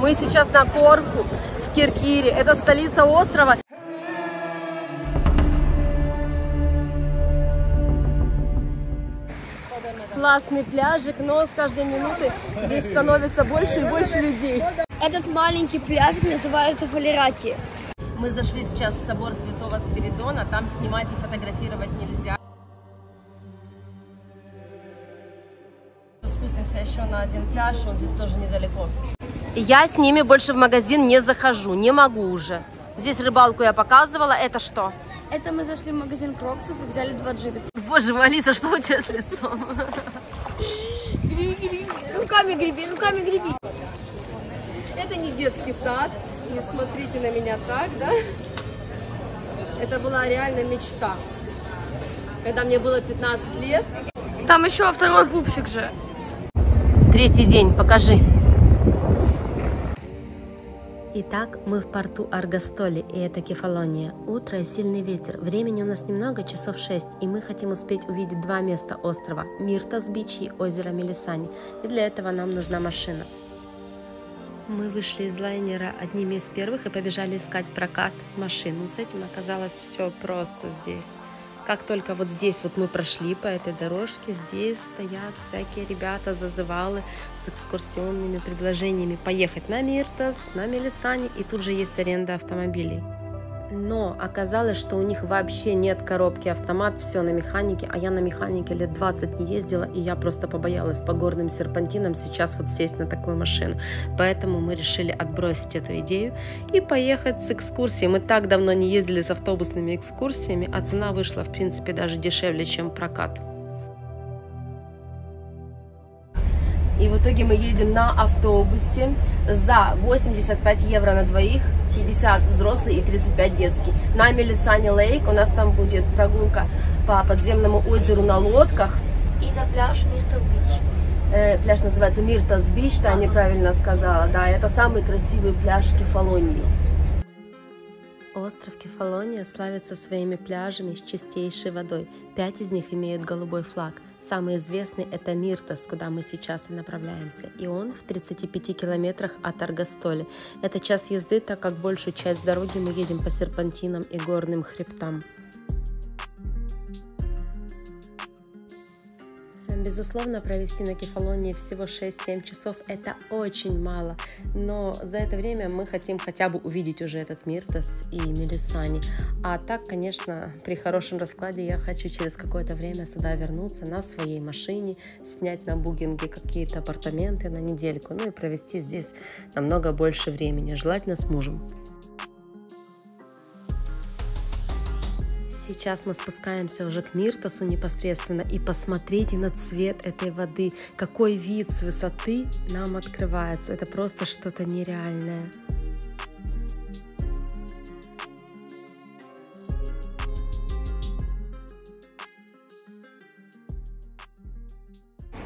Мы сейчас на Корфу, в Киркире. Это столица острова. Классный пляжик, но с каждой минуты здесь становится больше и больше людей. Этот маленький пляжик называется Валераки. Мы зашли сейчас в собор Святого Спиридона, там снимать и фотографировать нельзя. Спустимся еще на один пляж, он здесь тоже недалеко. Я с ними больше в магазин не захожу, не могу уже. Здесь рыбалку я показывала, это что? Это мы зашли в магазин Кроксов и взяли 2 джибита. Боже мой, Алиса, что у тебя с лицом? Греби, руками греби, руками греби. Это не детский сад, не смотрите на меня так, да? Это была реально мечта. Когда мне было 15 лет. Там еще второй пупсик же. Третий день, покажи. Итак, мы в порту Аргостоли, и это Кефалония. Утро и сильный ветер. Времени у нас немного, часов 6, и мы хотим успеть увидеть 2 места острова – Миртас-Бич и озеро Мелисани. И для этого нам нужна машина. Мы вышли из лайнера одними из первых и побежали искать прокат машин. Но с этим оказалось все просто здесь. Как только вот здесь вот мы прошли по этой дорожке, здесь стоят всякие ребята, зазывалы с экскурсионными предложениями поехать на Миртас, на Мелисани, и тут же есть аренда автомобилей. Но оказалось, что у них вообще нет коробки автомат, все на механике, а я на механике лет 20 не ездила, и я просто побоялась по горным серпантинам сейчас вот сесть на такую машину. Поэтому мы решили отбросить эту идею и поехать с экскурсией. Мы так давно не ездили с автобусными экскурсиями, а цена вышла, в принципе, даже дешевле, чем прокат. И в итоге мы едем на автобусе за 85 евро на двоих, 50 взрослый и 35 детский. На Мелисани Лейк у нас там будет прогулка по подземному озеру на лодках. И на пляж Миртас-Бич. Пляж называется Миртас-Бич, да, неправильно сказала. Да, это самый красивый пляж Кефалонии. Остров Кефалония славится своими пляжами с чистейшей водой. 5 из них имеют голубой флаг. Самый известный – это Миртас, куда мы сейчас и направляемся. И он в 35 километрах от Аргостоли. Это час езды, так как большую часть дороги мы едем по серпантинам и горным хребтам. Безусловно, провести на Кефалонии всего 6-7 часов – это очень мало, но за это время мы хотим хотя бы увидеть уже этот Миртас и Мелисани. А так, конечно, при хорошем раскладе я хочу через какое-то время сюда вернуться на своей машине, снять на букинге какие-то апартаменты на недельку, ну и провести здесь намного больше времени, желательно с мужем. Сейчас мы спускаемся уже к Миртасу непосредственно, и посмотрите на цвет этой воды, какой вид с высоты нам открывается, это просто что-то нереальное.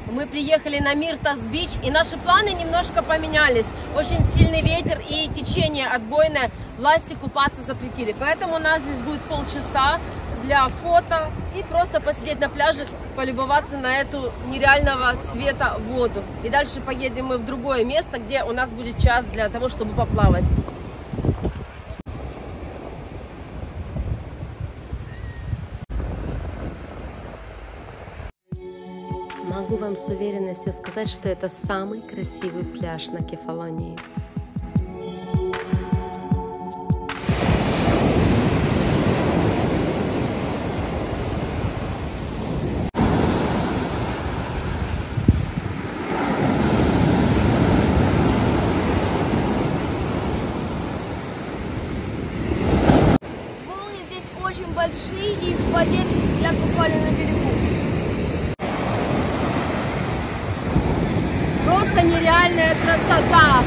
Мы приехали на Миртас-Бич, и наши планы немножко поменялись. Очень сильный ветер и течение отбойное, власти купаться запретили. Поэтому у нас здесь будет полчаса для фото и просто посидеть на пляже, полюбоваться на эту нереального цвета воду. И дальше поедем мы в другое место, где у нас будет час для того, чтобы поплавать. Могу вам с уверенностью сказать, что это самый красивый пляж на Кефалонии. Волны здесь очень большие, и в воде все сидят буквально на берегу. Просто нереальная красота!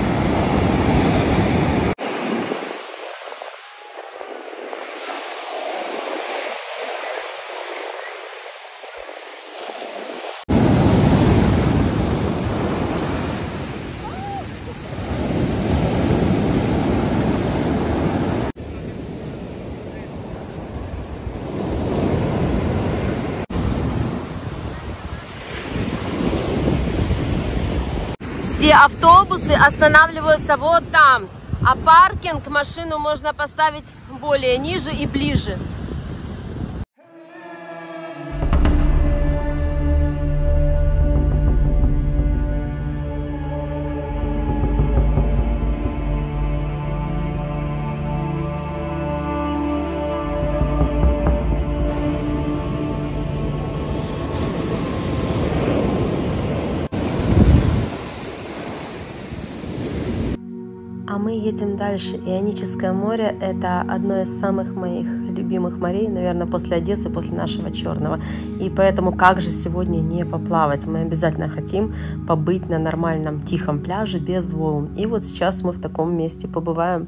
Все автобусы останавливаются вот там, а паркинг, машину можно поставить более ниже и ближе. А мы едем дальше. Ионическое море – это одно из самых моих любимых морей, наверное, после Одессы, после нашего Черного. И поэтому как же сегодня не поплавать? Мы обязательно хотим побыть на нормальном тихом пляже без волн. И вот сейчас мы в таком месте побываем.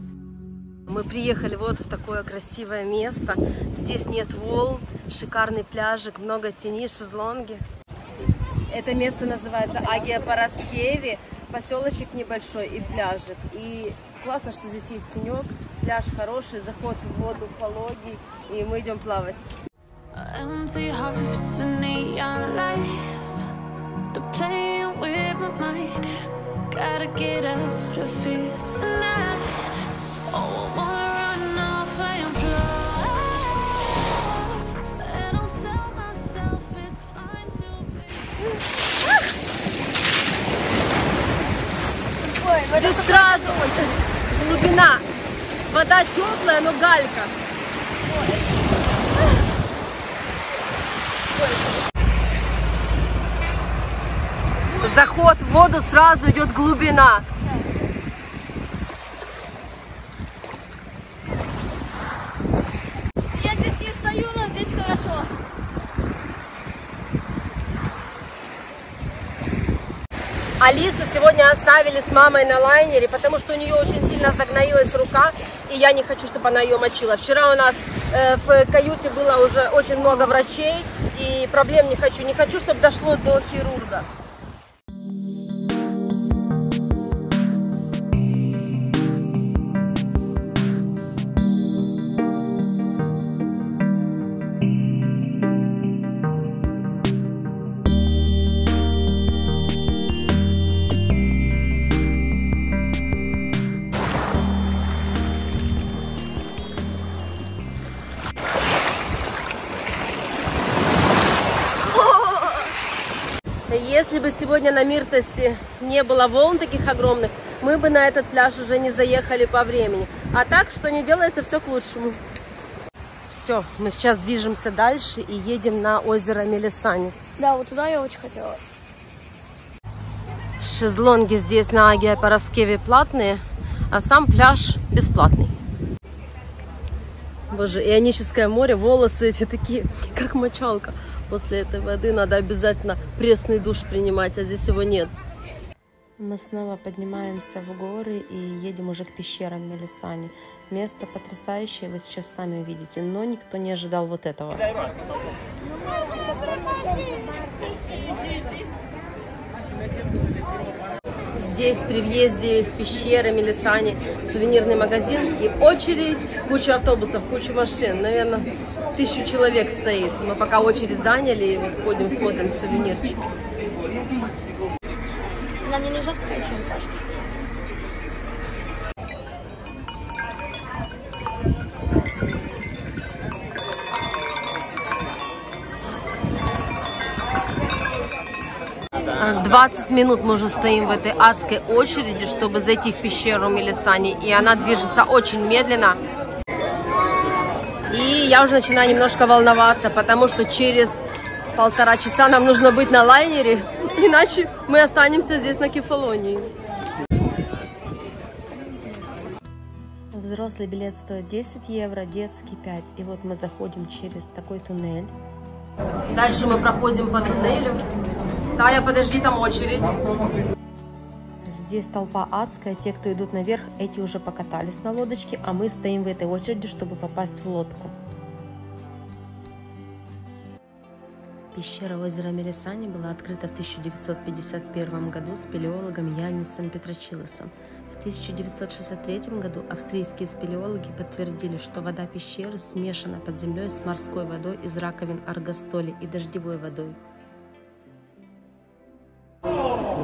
Мы приехали вот в такое красивое место. Здесь нет волн, шикарный пляжик, много теней, шезлонги. Это место называется Агия Параскеви. Поселочек небольшой и пляжик. И классно, что здесь есть тенек, пляж хороший, заход в воду пологий, и мы идем плавать. Здесь сразу очень глубина. Вода теплая, но галька. Заход в воду, сразу идет глубина. Я здесь не стою, но здесь хорошо. Алису сегодня оставили с мамой на лайнере, потому что у нее очень сильно загноилась рука, и я не хочу, чтобы она ее мочила. Вчера у нас в каюте было уже очень много врачей, и проблем не хочу. Не хочу, чтобы дошло до хирурга. Если бы сегодня на Миртосе не было волн таких огромных, мы бы на этот пляж уже не заехали по времени. А так, что не делается, все к лучшему. Все, мы сейчас движемся дальше и едем на озеро Мелисани. Да, вот туда я очень хотела. Шезлонги здесь на Агия Параскеви платные, а сам пляж бесплатный. Боже, Ионическое море, волосы эти такие, как мочалка. После этой воды надо обязательно пресный душ принимать, а здесь его нет. Мы снова поднимаемся в горы и едем уже к пещерам Мелисани. Место потрясающее, вы сейчас сами увидите, но никто не ожидал вот этого. Здесь при въезде в пещеры Мелисани сувенирный магазин и очередь, куча автобусов, куча машин, наверное, 1000 человек стоит. Мы пока очередь заняли и вот ходим, смотрим сувенирчики. Нам не нужна такая чем-то. А 20 минут мы уже стоим в этой адской очереди, чтобы зайти в пещеру Мелисани, и она движется очень медленно. И я уже начинаю немножко волноваться, потому что через 1,5 часа нам нужно быть на лайнере, иначе мы останемся здесь на Кефалонии. Взрослый билет стоит 10 евро, детский 5. И вот мы заходим через такой туннель. Дальше мы проходим по туннелю. Тая, подожди, там очередь. Здесь толпа адская. Те, кто идут наверх, эти уже покатались на лодочке, а мы стоим в этой очереди, чтобы попасть в лодку. Пещера озера Мелисани была открыта в 1951 году спелеологом Янисом Петрочилосом. В 1963 году австрийские спелеологи подтвердили, что вода пещеры смешана под землей с морской водой из раковин Аргастоли и дождевой водой.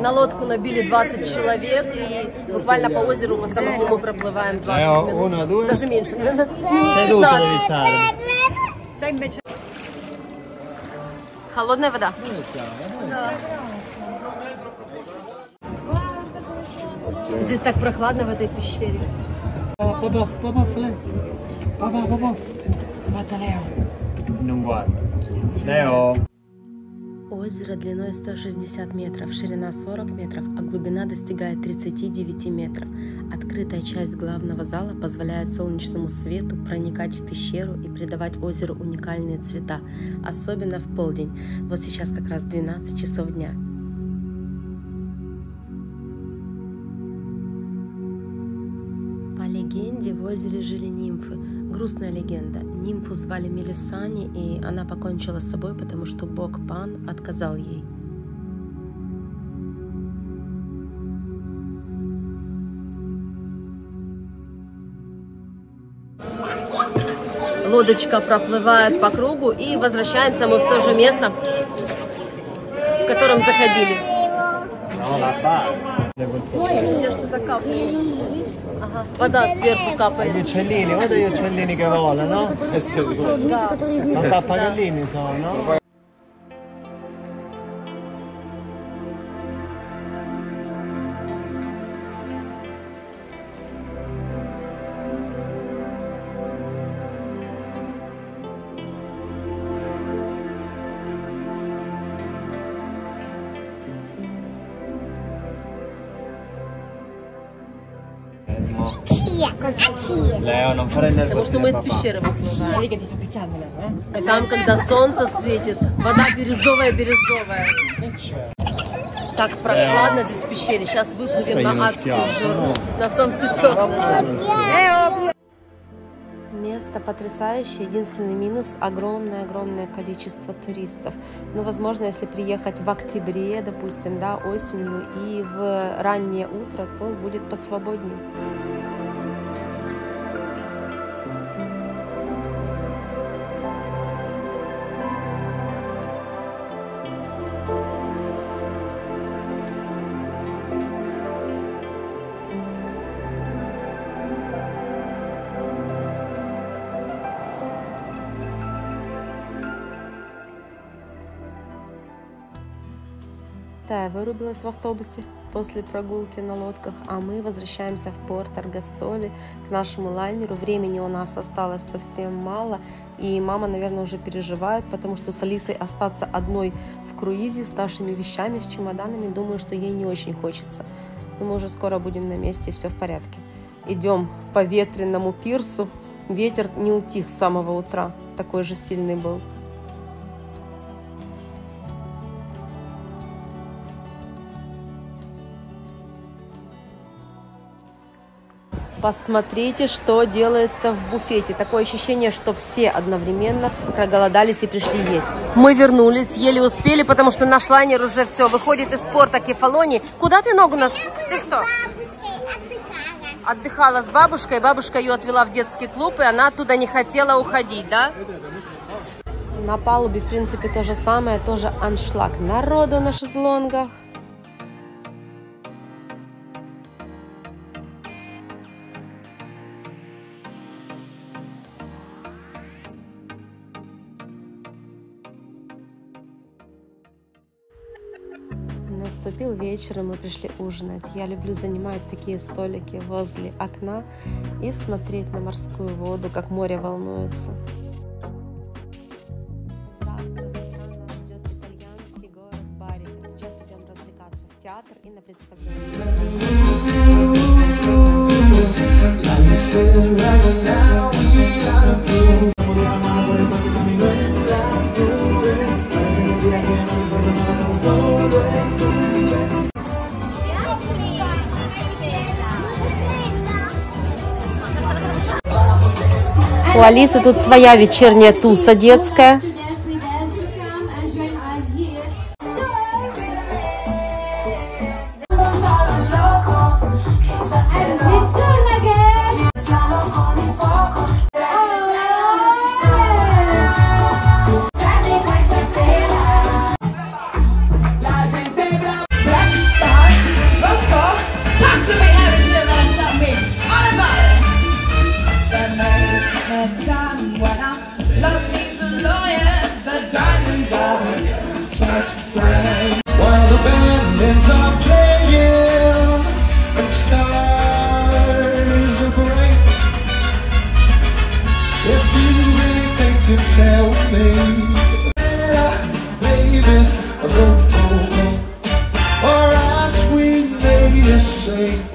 На лодку набили 20 человек, и буквально по озеру по самому проплываем 20 минут. Даже меньше, наверное. 15. Холодная вода? Да. Здесь так прохладно в этой пещере. Озеро длиной 160 метров, ширина 40 метров, а глубина достигает 39 метров. Открытая часть главного зала позволяет солнечному свету проникать в пещеру и придавать озеру уникальные цвета, особенно в полдень. Вот сейчас как раз 12 часов дня. По легенде, в озере жили нимфы. Грустная легенда. Нимфу звали Мелисани, и она покончила с собой, потому что бог Пан отказал ей. Лодочка проплывает по кругу, и возвращаемся мы в то же место, в котором заходили. Ой, что-то капает. Ага, вода сверху капает. Gli uccellini, guarda gli uccellini che volano, no? Non tappano lì, mi sono. Leo, non fare nervoso. Потому что мы из пещеры выплываем. Там, когда солнце светит, вода бирюзовая. Так прохладно здесь в пещере. Сейчас выплывем на адскую жару. На солнцепёк. Место потрясающее. Единственный минус — огромное количество туристов. Но, возможно, если приехать в октябре, допустим, да, осенью и в раннее утро, то будет посвободнее. Тая вырубилась в автобусе после прогулки на лодках, а мы возвращаемся в порт Аргостоли к нашему лайнеру. Времени у нас осталось совсем мало, и мама, наверное, уже переживает, потому что с Алисой остаться одной в круизе с нашими вещами, с чемоданами, думаю, что ей не очень хочется. Но мы уже скоро будем на месте, и все в порядке. Идем по ветреному пирсу. Ветер не утих с самого утра, такой же сильный был. Посмотрите, что делается в буфете. Такое ощущение, что все одновременно проголодались и пришли есть. Мы вернулись, еле успели, потому что наш лайнер уже все выходит из порта Кефалонии. Куда ты ногу нас? Ты что? Отдыхала с бабушкой. Бабушка ее отвела в детский клуб, и она оттуда не хотела уходить, да? На палубе, в принципе, то же самое, тоже аншлаг. Народу на шезлонгах. Наступил вечер, и мы пришли ужинать. Я люблю занимать такие столики возле окна и смотреть на морскую воду, как море волнуется. Завтра с утра нас ждет итальянский город Бари. Сейчас идем развлекаться в театр и на представление. У Алисы тут своя вечерняя туса детская. or as we may say.